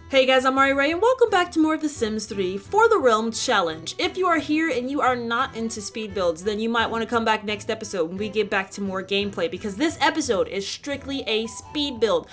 Hey guys, I'm Mari Ray and welcome back to more of The Sims 3 For the Realm Challenge. If you are here and you are not into speed builds, then you might want to come back next episode when we get back to more gameplay, because this episode is strictly a speed build.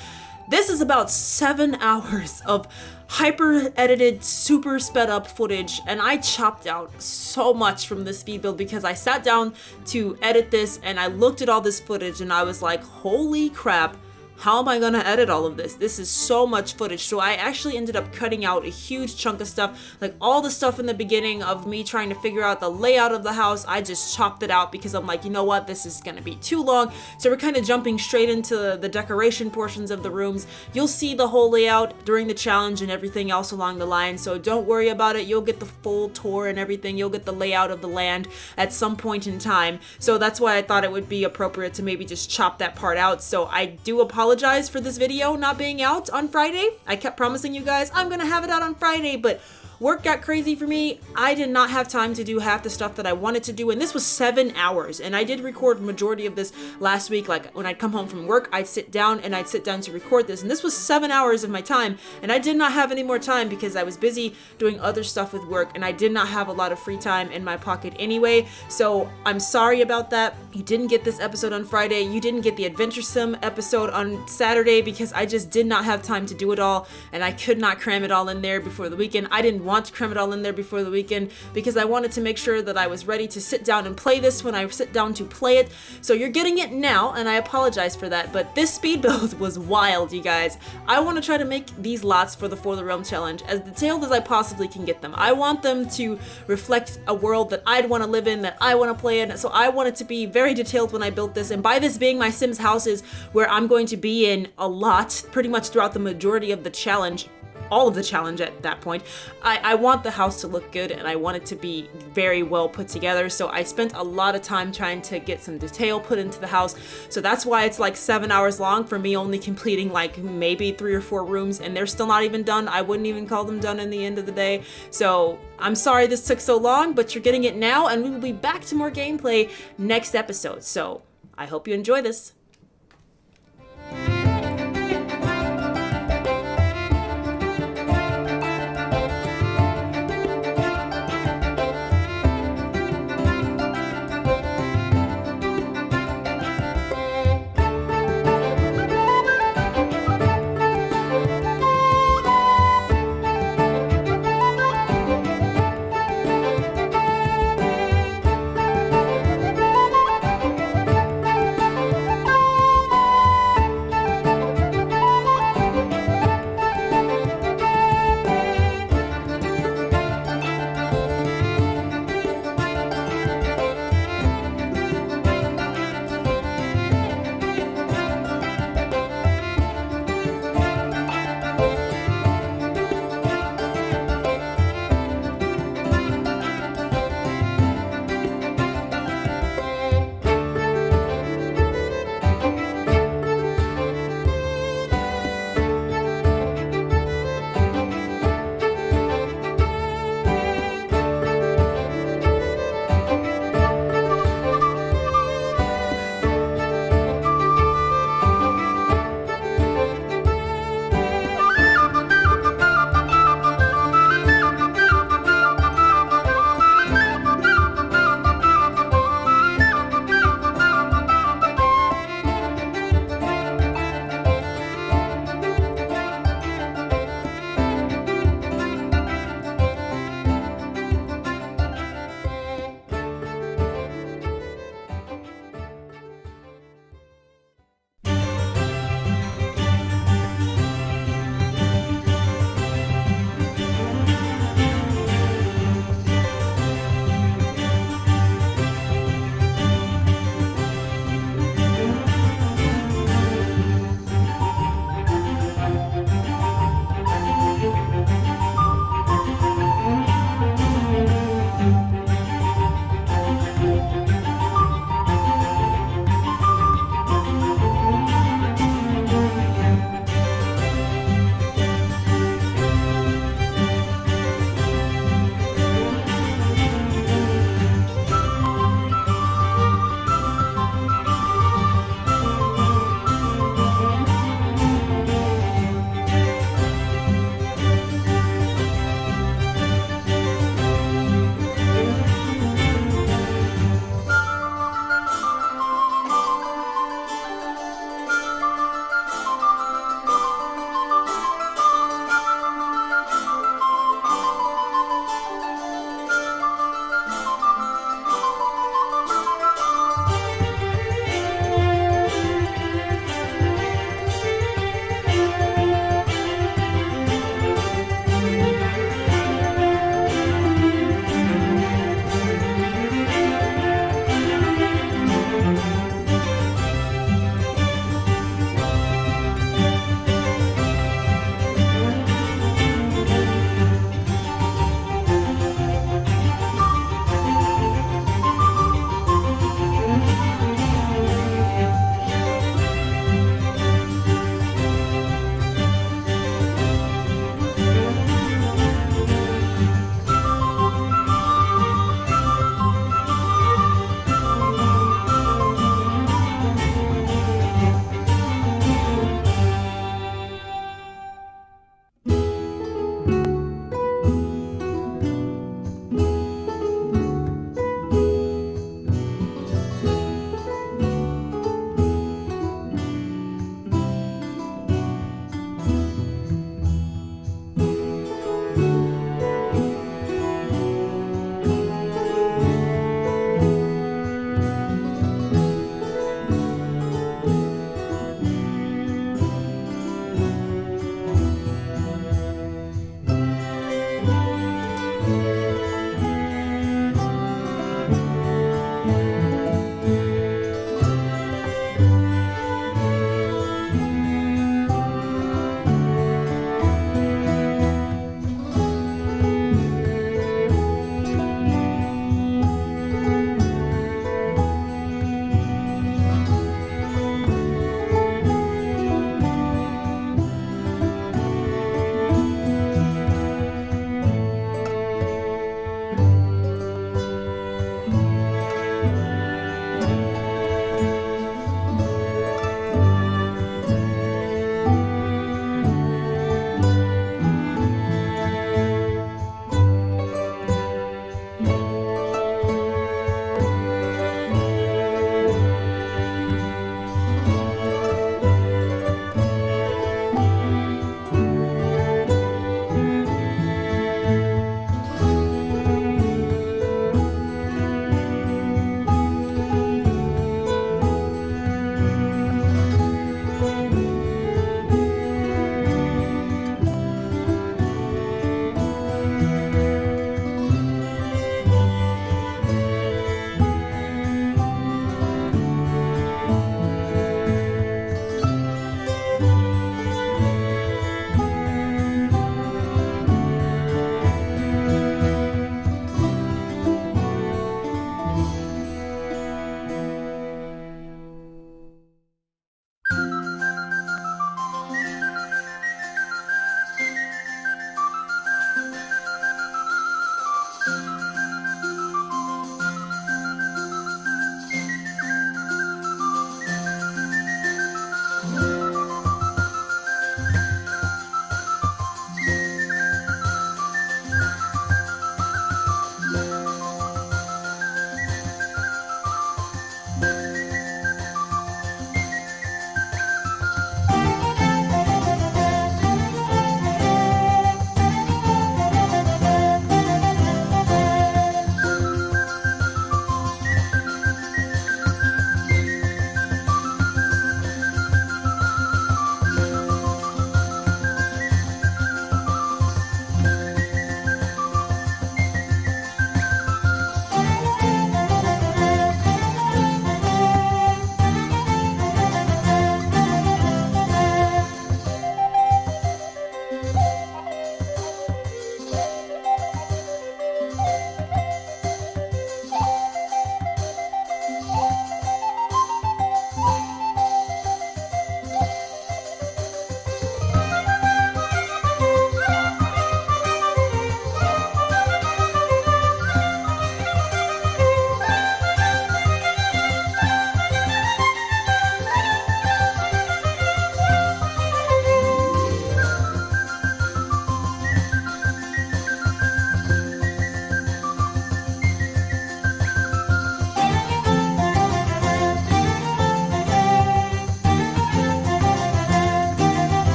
This is about 7 hours of hyper edited, super sped up footage, and I chopped out so much from this speed build because I sat down to edit this and I looked at all this footage and I was like, holy crap. How am I gonna edit all of this? This is so much footage. So I actually ended up cutting out a huge chunk of stuff, like all the stuff in the beginning of me trying to figure out the layout of the house. I just chopped it out because I'm like, you know what, this is gonna be too long. So we're kind of jumping straight into the decoration portions of the rooms. You'll see the whole layout during the challenge and everything else along the line, so don't worry about it. You'll get the full tour and everything. You'll get the layout of the land at some point in time. So that's why I thought it would be appropriate to maybe just chop that part out. So I do apologize for this video not being out on Friday. I kept promising you guys I'm gonna have it out on Friday, but work got crazy for me. I did not have time to do half the stuff that I wanted to do, and this was 7 hours, and I did record majority of this last week. Like when I'd come home from work, I'd sit down to record this, and this was 7 hours of my time, and I did not have any more time because I was busy doing other stuff with work, and I did not have a lot of free time in my pocket anyway. So I'm sorry about that. You didn't get this episode on Friday. You didn't get the Adventure Sim episode on Saturday because I just did not have time to do it all, and I could not cram it all in there before the weekend. I didn't want to cram it all in there before the weekend because I wanted to make sure that I was ready to sit down and play this when I sit down to play it. So you're getting it now, and I apologize for that, but this speed build was wild, you guys. I want to try to make these lots for the Realm Challenge as detailed as I possibly can get them. I want them to reflect a world that I'd want to live in, that I want to play in, so I want it to be very detailed when I built this, and by this being my Sims houses where I'm going to be in a lot, pretty much throughout the majority of the challenge, all of the challenge at that point, I want the house to look good and I want it to be very well put together. So I spent a lot of time trying to get some detail put into the house. So that's why it's like 7 hours long for me, only completing like maybe 3 or 4 rooms, and they're still not even done. I wouldn't even call them done in the end of the day. So I'm sorry this took so long, but you're getting it now, and we will be back to more gameplay next episode. So I hope you enjoy this.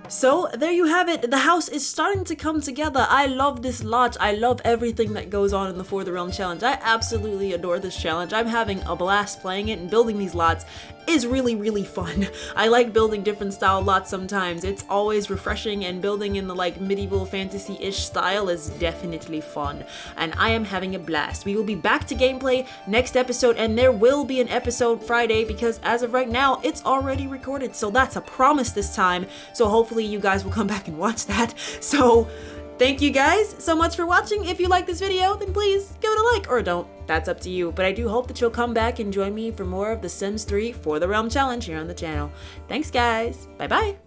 So there you have it. The house is starting to come together. I love this lot. I love everything that goes on in the For the Realm challenge. I absolutely adore this challenge. I'm having a blast playing it, and building these lots is really fun. I like building different style lots sometimes. It's always refreshing, and building in the like medieval fantasy-ish style is definitely fun. And I am having a blast. We will be back to gameplay next episode, and there will be an episode Friday because as of right now, it's already recorded. So that's a promise this time. So hopefully you guys will come back and watch that. So thank you guys so much for watching. If you like this video, then please give it a like, or don't. That's up to you. But I do hope that you'll come back and join me for more of The Sims 3 For the Realm challenge here on the channel. Thanks guys. Bye bye.